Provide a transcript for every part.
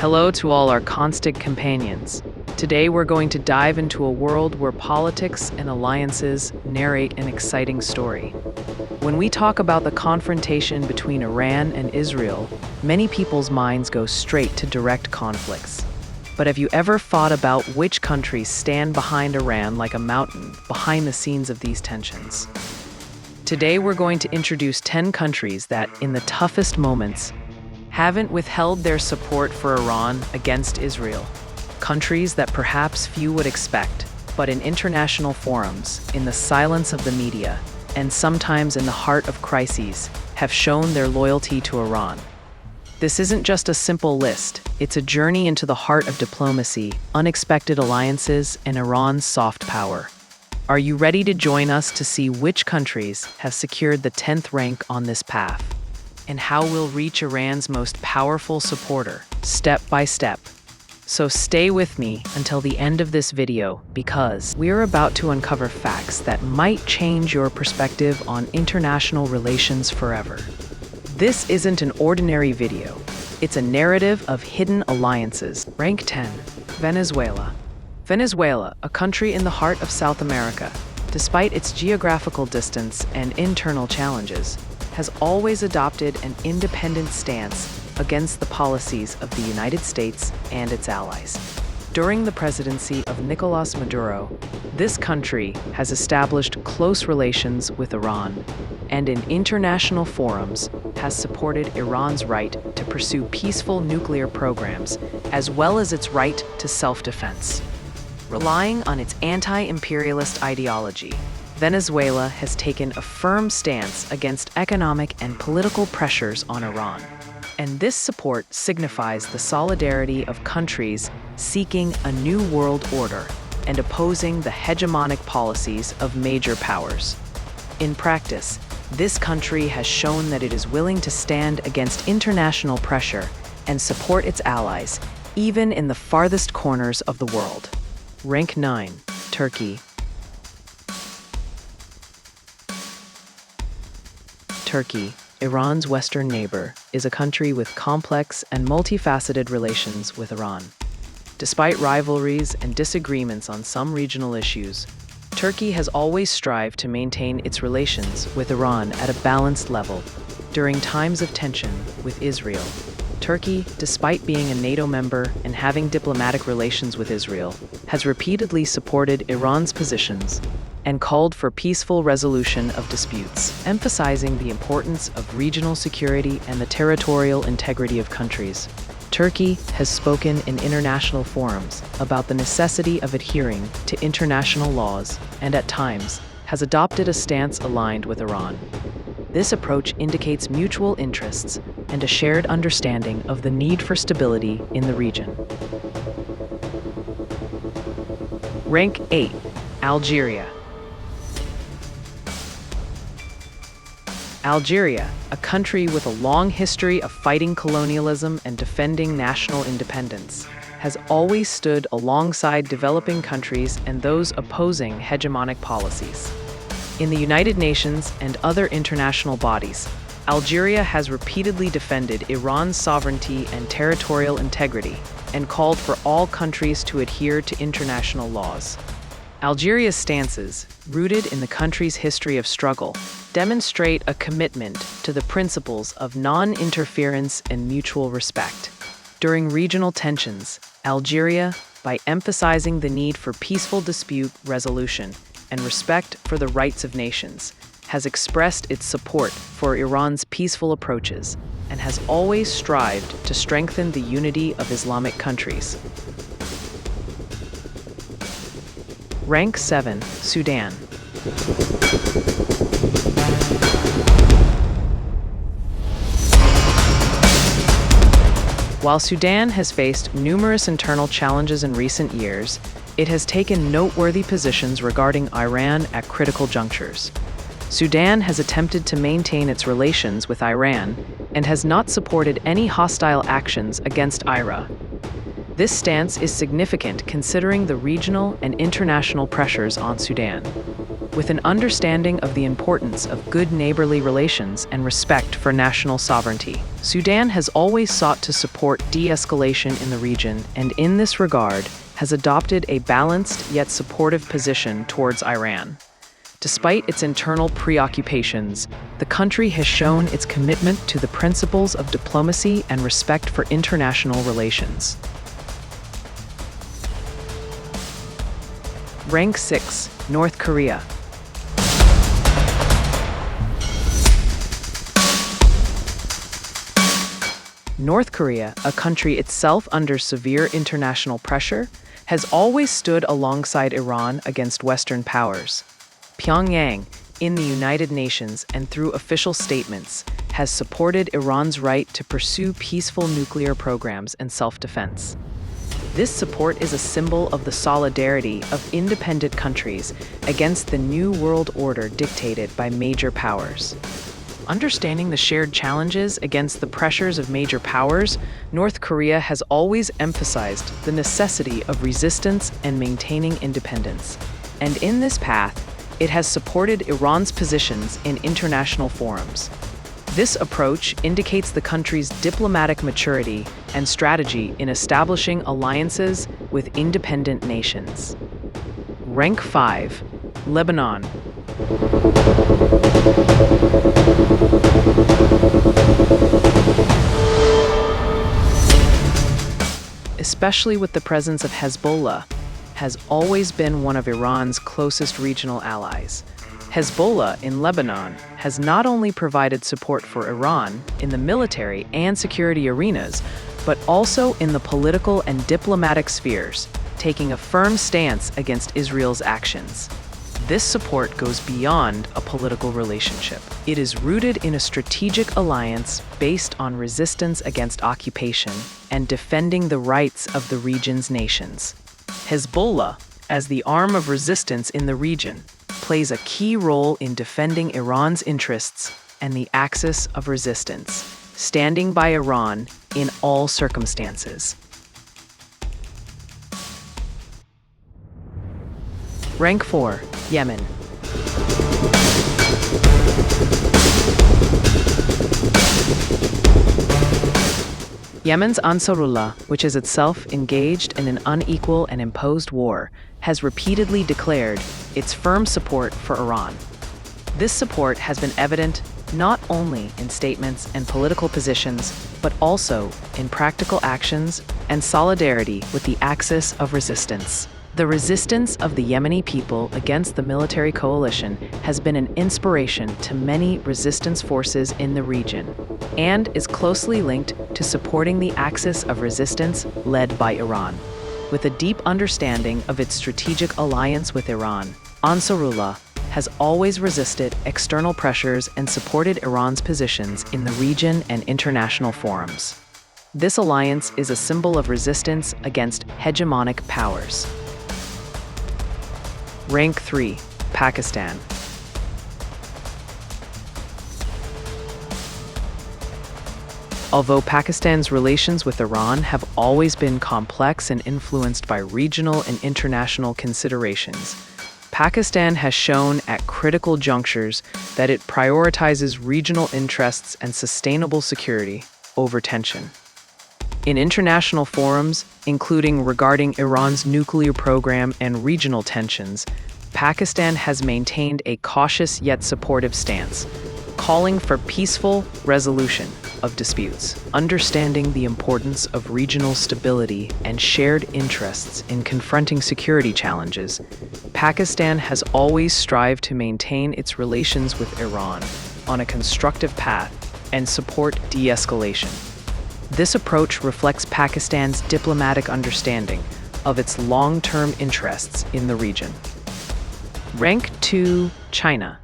Hello to all our constant companions. Today we're going to dive into a world where politics and alliances narrate an exciting story. When we talk about the confrontation between Iran and Israel, many people's minds go straight to direct conflicts. But have you ever thought about which countries stand behind Iran like a mountain behind the scenes of these tensions? Today we're going to introduce 10 countries that, in the toughest moments, haven't withheld their support for Iran against Israel. Countries that perhaps few would expect, but in international forums, in the silence of the media, and sometimes in the heart of crises, have shown their loyalty to Iran. This isn't just a simple list, it's a journey into the heart of diplomacy, unexpected alliances, and Iran's soft power. Are you ready to join us to see which countries have secured the 10th rank on this path? And how we'll reach Iran's most powerful supporter, step by step. So stay with me until the end of this video because we're about to uncover facts that might change your perspective on international relations forever. This isn't an ordinary video. It's a narrative of hidden alliances. Rank 10, Venezuela. Venezuela, a country in the heart of South America, despite its geographical distance and internal challenges, has always adopted an independent stance against the policies of the United States and its allies. During the presidency of Nicolás Maduro, this country has established close relations with Iran and in international forums has supported Iran's right to pursue peaceful nuclear programs as well as its right to self-defense. Relying on its anti-imperialist ideology, Venezuela has taken a firm stance against economic and political pressures on Iran. And this support signifies the solidarity of countries seeking a new world order and opposing the hegemonic policies of major powers. In practice, this country has shown that it is willing to stand against international pressure and support its allies, even in the farthest corners of the world. Rank 9, Turkey. Turkey, Iran's western neighbor, is a country with complex and multifaceted relations with Iran. Despite rivalries and disagreements on some regional issues, Turkey has always strived to maintain its relations with Iran at a balanced level. During times of tension with Israel, Turkey, despite being a NATO member and having diplomatic relations with Israel, has repeatedly supported Iran's positions and called for peaceful resolution of disputes, emphasizing the importance of regional security and the territorial integrity of countries. Turkey has spoken in international forums about the necessity of adhering to international laws and at times has adopted a stance aligned with Iran. This approach indicates mutual interests and a shared understanding of the need for stability in the region. Rank 8, Algeria. Algeria, a country with a long history of fighting colonialism and defending national independence, has always stood alongside developing countries and those opposing hegemonic policies. In the United Nations and other international bodies, Algeria has repeatedly defended Iran's sovereignty and territorial integrity and called for all countries to adhere to international laws. Algeria's stances, rooted in the country's history of struggle, demonstrate a commitment to the principles of non-interference and mutual respect. During regional tensions, Algeria, by emphasizing the need for peaceful dispute resolution and respect for the rights of nations, has expressed its support for Iran's peaceful approaches and has always strived to strengthen the unity of Islamic countries. Rank 7, Sudan. While Sudan has faced numerous internal challenges in recent years, it has taken noteworthy positions regarding Iran at critical junctures. Sudan has attempted to maintain its relations with Iran and has not supported any hostile actions against IRA. This stance is significant considering the regional and international pressures on Sudan. with an understanding of the importance of good neighborly relations and respect for national sovereignty. Sudan has always sought to support de-escalation in the region, and in this regard, has adopted a balanced yet supportive position towards Iran. Despite its internal preoccupations, the country has shown its commitment to the principles of diplomacy and respect for international relations. Rank 6, North Korea. North Korea, a country itself under severe international pressure, has always stood alongside Iran against Western powers. Pyongyang, in the United Nations and through official statements, has supported Iran's right to pursue peaceful nuclear programs and self-defense. This support is a symbol of the solidarity of independent countries against the new world order dictated by major powers. Understanding the shared challenges against the pressures of major powers, North Korea has always emphasized the necessity of resistance and maintaining independence. And in this path, it has supported Iran's positions in international forums. This approach indicates the country's diplomatic maturity and strategy in establishing alliances with independent nations. Rank 5, Lebanon. Especially with the presence of Hezbollah, has always been one of Iran's closest regional allies. Hezbollah in Lebanon has not only provided support for Iran in the military and security arenas, but also in the political and diplomatic spheres, taking a firm stance against Israel's actions. This support goes beyond a political relationship. It is rooted in a strategic alliance based on resistance against occupation and defending the rights of the region's nations. Hezbollah, as the arm of resistance in the region, plays a key role in defending Iran's interests and the axis of resistance, standing by Iran in all circumstances. Rank 4, Yemen. Yemen's Ansarullah, which is itself engaged in an unequal and imposed war, has repeatedly declared its firm support for Iran. This support has been evident not only in statements and political positions, but also in practical actions and solidarity with the axis of resistance. The resistance of the Yemeni people against the military coalition has been an inspiration to many resistance forces in the region and is closely linked to supporting the axis of resistance led by Iran. With a deep understanding of its strategic alliance with Iran, Ansarullah has always resisted external pressures and supported Iran's positions in the region and international forums. This alliance is a symbol of resistance against hegemonic powers. Rank 3, Pakistan. Although Pakistan's relations with Iran have always been complex and influenced by regional and international considerations, Pakistan has shown at critical junctures that it prioritizes regional interests and sustainable security over tension. In international forums, including regarding Iran's nuclear program and regional tensions, Pakistan has maintained a cautious yet supportive stance, calling for peaceful resolution of disputes. Understanding the importance of regional stability and shared interests in confronting security challenges, Pakistan has always strived to maintain its relations with Iran on a constructive path and support de-escalation. This approach reflects Pakistan's diplomatic understanding of its long-term interests in the region. Rank 2, China.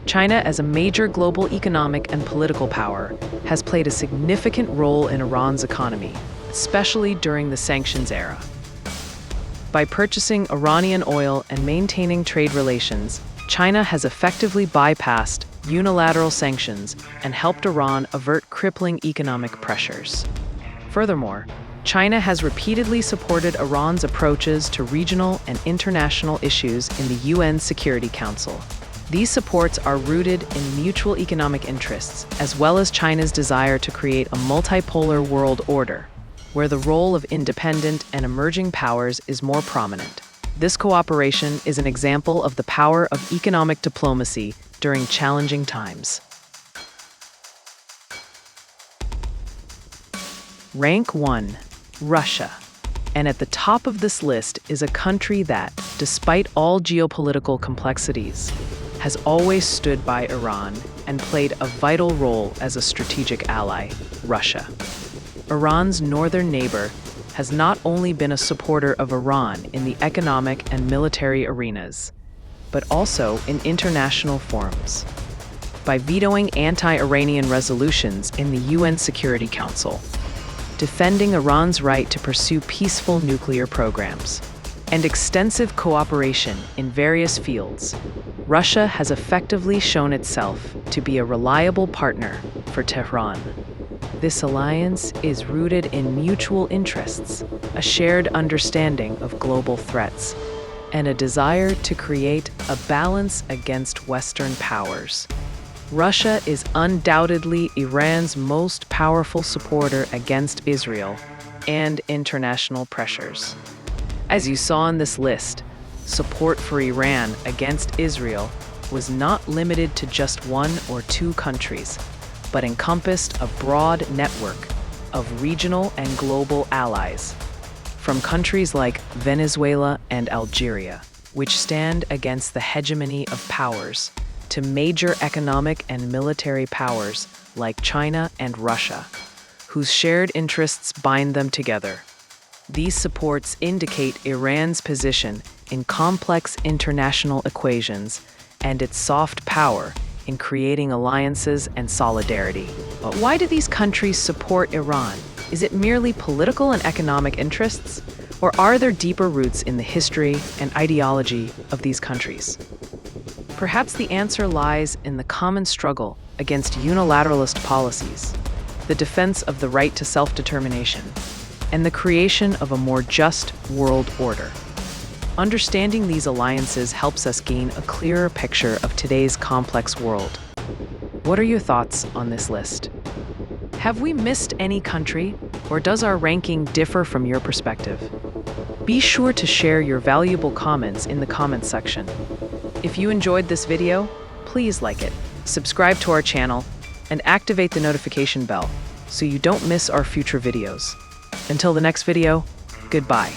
China, as a major global economic and political power, has played a significant role in Iran's economy, especially during the sanctions era. By purchasing Iranian oil and maintaining trade relations, China has effectively bypassed unilateral sanctions and helped Iran avert crippling economic pressures. Furthermore, China has repeatedly supported Iran's approaches to regional and international issues in the UN Security Council. These supports are rooted in mutual economic interests, as well as China's desire to create a multipolar world order, where the role of independent and emerging powers is more prominent. This cooperation is an example of the power of economic diplomacy during challenging times. Rank 1. Russia. And at the top of this list is a country that, despite all geopolitical complexities, has always stood by Iran and played a vital role as a strategic ally, Russia. Iran's northern neighbor has not only been a supporter of Iran in the economic and military arenas, but also in international forums. By vetoing anti-Iranian resolutions in the UN Security Council, defending Iran's right to pursue peaceful nuclear programs, and extensive cooperation in various fields, Russia has effectively shown itself to be a reliable partner for Tehran. This alliance is rooted in mutual interests, a shared understanding of global threats, and a desire to create a balance against Western powers. Russia is undoubtedly Iran's most powerful supporter against Israel and international pressures. As you saw in this list, support for Iran against Israel was not limited to just one or two countries, but encompassed a broad network of regional and global allies, from countries like Venezuela and Algeria, which stand against the hegemony of powers, to major economic and military powers like China and Russia, whose shared interests bind them together. These supports indicate Iran's position in complex international equations and its soft power in creating alliances and solidarity. But why do these countries support Iran? Is it merely political and economic interests? Or are there deeper roots in the history and ideology of these countries? Perhaps the answer lies in the common struggle against unilateralist policies, the defense of the right to self-determination, and the creation of a more just world order. Understanding these alliances helps us gain a clearer picture of today's complex world. What are your thoughts on this list? Have we missed any country, or does our ranking differ from your perspective? Be sure to share your valuable comments in the comments section. If you enjoyed this video, please like it, subscribe to our channel, and activate the notification bell so you don't miss our future videos. Until the next video, goodbye.